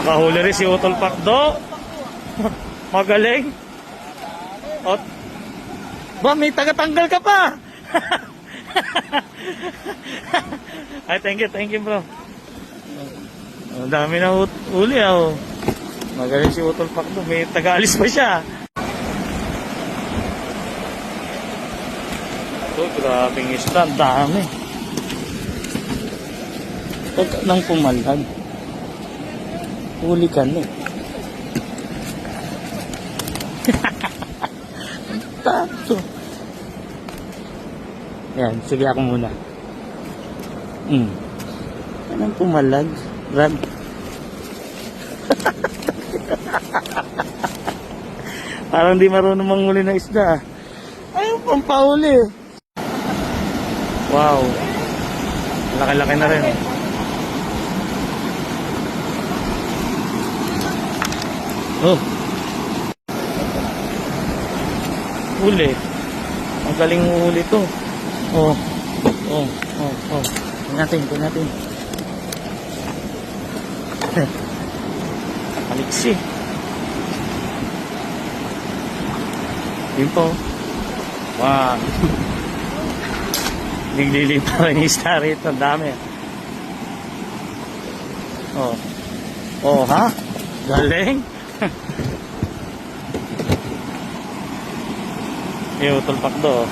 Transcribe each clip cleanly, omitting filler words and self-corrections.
Nakahuli rin si Utol Pakdo. Magaling. At, ba, may tagatanggal ka pa. Ay, thank you bro. Ang dami na uli oh. Magaling si Utol Pakdo. May taga-alis pa siya. Ito, grabing isda. Ang dami. Huwag nang pumalag. Huli ka na. Tato. Yan, sige ako muna. Anong pumalag? Brad. Parang di marunong manghuli ng isda. Ayun, pampahuli. Wow. Laki-laki na rin. Oh. Huli. Ang galing huli to. Oh. Tingnan natin. Aliksi. Yun po. Wow. Naglilipa rin yung isda rito. Ang dami. Oh, ha? Galing. Yung Utol Pakdo.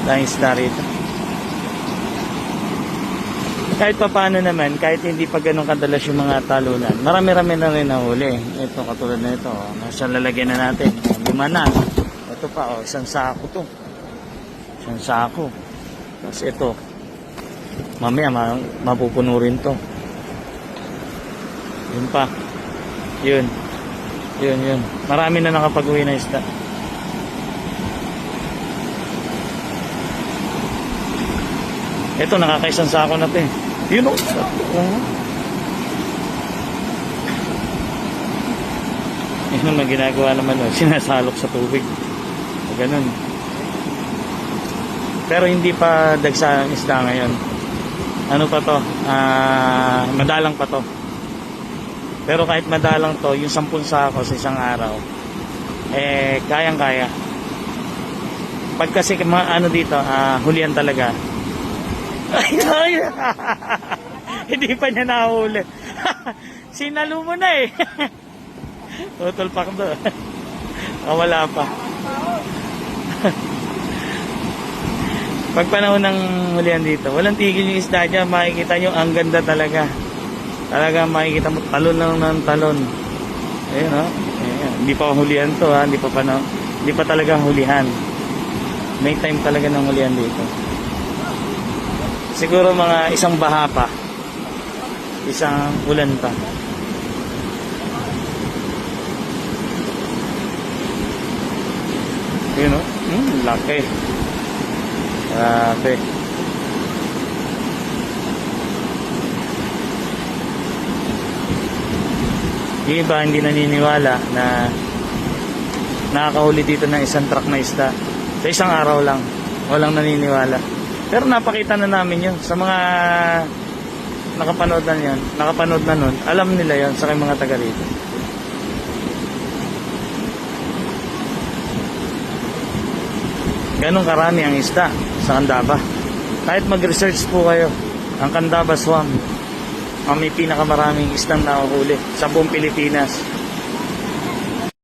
Dahil isda rito. Kahit pa paano naman, kahit hindi pa ganun kadalas yung mga talunan, marami-rami na rin nahuli. Ito, katulad na ito. Nasa lalagyan na natin. 5 na. Ito pa, isang sako to. Isang sako. Tapos ito. Mamaya, mapupuno rin to. Yun pa. Yun. Marami na nakapag-uwi na isda. Ito, nakakaisang sako na ito eh. Yun o. Yun ang ginagawa naman o. Sinasalok sa tubig. O ganun. Pero hindi pa dagsa ang isda ngayon. Ano pa to? Madalang pa to. Pero kahit madalang to, yung 10 sako sa isang araw, kayang-kaya. Pag kasi ano dito, hulihan talaga. Ay, hindi pa niya nahuli. Sinalo mo na eh. Utol Pakdo. Wala pa. Pag panahon ng hulihan dito, walang tigil yung isda dyan. Makikita nyo, ang ganda talaga. Talaga makikita mo, talon lang ng talon. Ayun o. Hindi pa hulihan to ha. Hindi pa talaga hulihan. May time talaga ng hulihan dito. Siguro mga isang baha pa. Isang ulan pa. Yun o. Laki. Grabe. Yung iba hindi naniniwala na nakakahuli dito ng isang truck na isda. Sa isang araw lang. Walang naniniwala. Pero napakita na namin yun sa mga nakapanood na nun, alam nila yun sa mga taga rito. Ganun karami ang isda sa Candaba. Kahit mag-research po kayo, ang Candaba Swamp ang may pinakamaraming isdang nahuhuli sa buong Pilipinas.